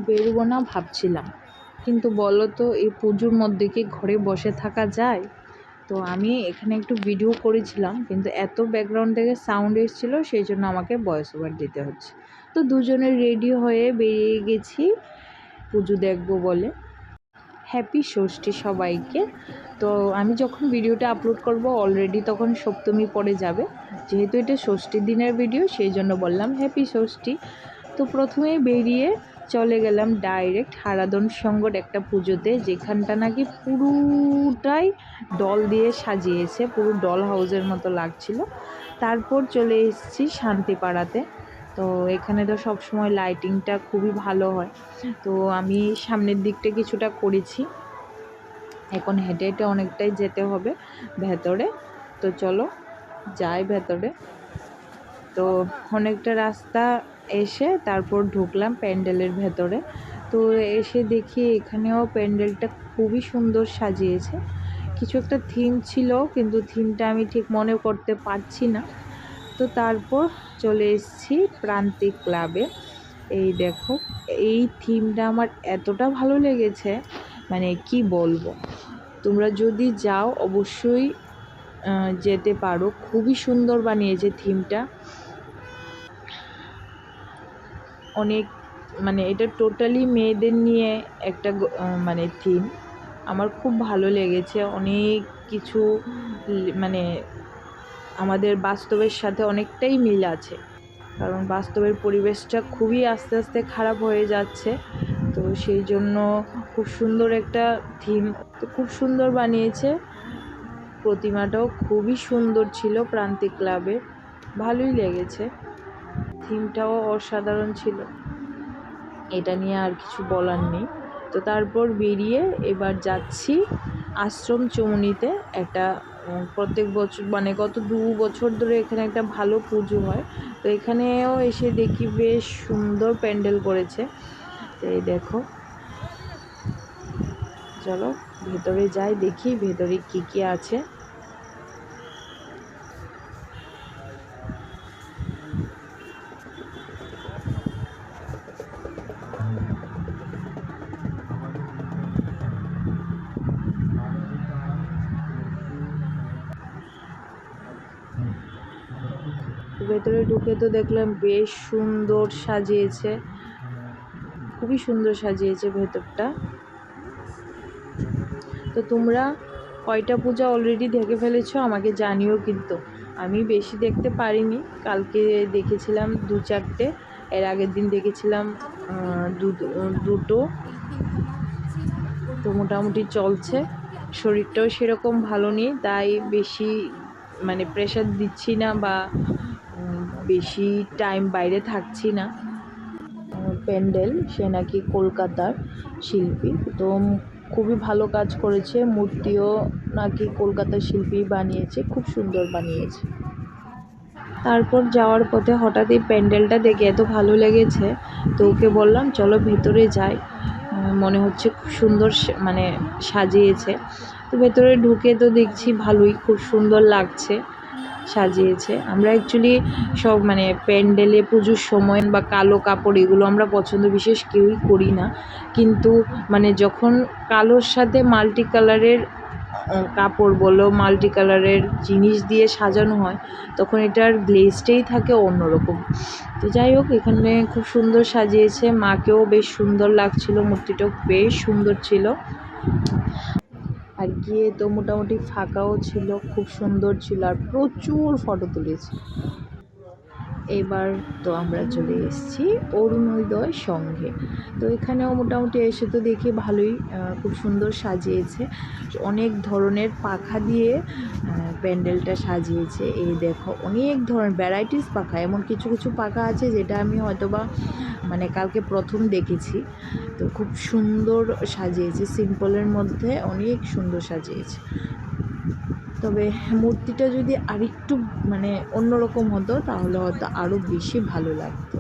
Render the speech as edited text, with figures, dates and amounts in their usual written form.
বেরোবো না ভাবছিলাম, কিন্তু বলো তো এই পুজোর মধ্যে কি ঘরে বসে থাকা যায়? তো আমি এখানে একটু ভিডিও করেছিলাম, কিন্তু এত ব্যাকগ্রাউন্ড থেকে সাউন্ড এসেছিলো, সেই জন্য আমাকে ভয়েস ওভার দিতে হচ্ছে। তো দুজনে রেডি হয়ে বেরিয়ে গেছি পুজো দেখবো বলে। হ্যাপি ষষ্ঠী সবাইকে। তো আমি যখন ভিডিওটা আপলোড করব অলরেডি তখন সপ্তমী পড়ে যাবে, যেহেতু এটা ষষ্ঠীর দিনের ভিডিও সেই জন্য বললাম হ্যাপি ষষ্ঠী। তো প্রথমেই বেরিয়ে চলে গেলাম ডাইরেক্ট হারাধন সংঘর একটা পুজোতে, যেখানটা নাকি পুরোটাই ডল দিয়ে সাজিয়েছে, পুরো ডল হাউসের মতো লাগছিল। তারপর চলে এসেছি শান্তিপাড়াতে। তো এখানে তো সব সময় লাইটিংটা খুবই ভালো হয়। তো আমি সামনের দিকটা কিছুটা করেছি, এখন হেঁটে হেঁটে অনেকটাই যেতে হবে ভেতরে। তো চলো যাই ভেতরে। তো অনেকটা রাস্তা এসে তারপর ঢুকলাম প্যান্ডেলের ভেতরে। তো এসে দেখি এখানেও প্যান্ডেলটা খুবই সুন্দর সাজিয়েছে। কিছু একটা থিম ছিল, কিন্তু থিমটা আমি ঠিক মনে করতে পারছি না। তো তারপর চলে এসেছি প্রান্তিক ক্লাবে। এই দেখো, এই থিমটা আমার এতটা ভালো লেগেছে, মানে কি বলবো। তোমরা যদি যাও অবশ্যই যেতে পারো, খুবই সুন্দর বানিয়েছে থিমটা। অনেক মানে এটা টোটালি মেয়েদের নিয়ে একটা মানে থিম। আমার খুব ভালো লেগেছে, অনেক কিছু মানে আমাদের বাস্তবের সাথে অনেকটাই মিল আছে, কারণ বাস্তবের পরিবেশটা খুবই আস্তে আস্তে খারাপ হয়ে যাচ্ছে। তো সেই জন্য খুব সুন্দর একটা থিম, তো খুব সুন্দর বানিয়েছে। প্রতিমাটাও খুবই সুন্দর ছিল প্রান্তিক ক্লাবের, ভালোই লেগেছে। থিমটাও অসাধারণ ছিল, এটা নিয়ে আর কিছু বলার নেই। তো তারপর বেরিয়ে এবার যাচ্ছি আশ্রম চমুনিতে। একটা প্রত্যেক বছর মানে গত 2 বছর ধরে এখানে একটা ভালো পুজো হয়। তো এখানেও এসে দেখি বেশ সুন্দর প্যান্ডেল করেছে। তো এই দেখো, চলো ভেতরে যাই, দেখি ভেতরে কি কি আছে। ভেতরে ঢুকে তো দেখলাম বেশ সুন্দর সাজিয়েছে, খুবই সুন্দর সাজিয়েছে ভেতরটা। তো তোমরা কয়টা পূজা অলরেডি দেখে ফেলেছো আমাকে জানিও, কিন্তু আমি বেশি দেখতে পারিনি। কালকে দেখেছিলাম 2-4টে, এর আগের দিন দেখেছিলাম দুটো। তো মোটামুটি চলছে, শরীরটাও সেরকম ভালো নেই, তাই বেশি মানে প্রেশার দিচ্ছি না বা বেশি টাইম বাইরে থাকছি না। প্যান্ডেল সে নাকি কলকাতার শিল্পী, তো খুবই ভালো কাজ করেছে, মূর্তিও নাকি কলকাতার শিল্পী বানিয়েছে, খুব সুন্দর বানিয়েছে। তারপর যাওয়ার পথে হঠাৎ এই প্যান্ডেলটা দেখে এত ভালো লেগেছে, তো ওকে বললাম চলো ভেতরে যাই, মনে হচ্ছে খুব সুন্দর মানে সাজিয়েছে। তো ভেতরে ঢুকে তো দেখছি ভালোই, খুব সুন্দর লাগছে সাজিয়েছে। আমরা অ্যাকচুয়ালি সব মানে প্যান্ডেলে পুজোর সময় বা কালো কাপড় এগুলো আমরা পছন্দ বিশেষ কেউই করি না, কিন্তু মানে যখন কালোর সাথে মাল্টি কালারের কাপড় বলো, মাল্টি কালারের জিনিস দিয়ে সাজানো হয়, তখন এটার গ্লেজটাই থাকে অন্যরকম। তো যাই হোক, এখানে খুব সুন্দর সাজিয়েছে, মাকেও বেশ সুন্দর লাগছিল, মূর্তিটাও বেশ সুন্দর ছিল। আর গিয়ে তো মোটামুটি ফাঁকাও ছিল, খুব সুন্দর ছিল, আর প্রচুর ফটো তুলেছি। এবার তো আমরা চলে এসেছি অরুণোদয় সংঘে। তো এখানেও মোটামুটি এসে তো দেখি ভালোই, খুব সুন্দর সাজিয়েছে, অনেক ধরনের পাখা দিয়ে প্যান্ডেলটা সাজিয়েছে। এই দেখো অনেক ধরনের ভ্যারাইটিস পাখা, এমন কিছু কিছু পাখা আছে যেটা আমি হয়তোবা মানে কালকে প্রথম দেখেছি। তো খুব সুন্দর সাজিয়েছে, সিম্পলের মধ্যে অনেক সুন্দর সাজিয়েছে। তবে মূর্তিটা যদি আরেকটু মানে অন্যরকম হতো তাহলে হয়তো আরও বেশি ভালো লাগতো।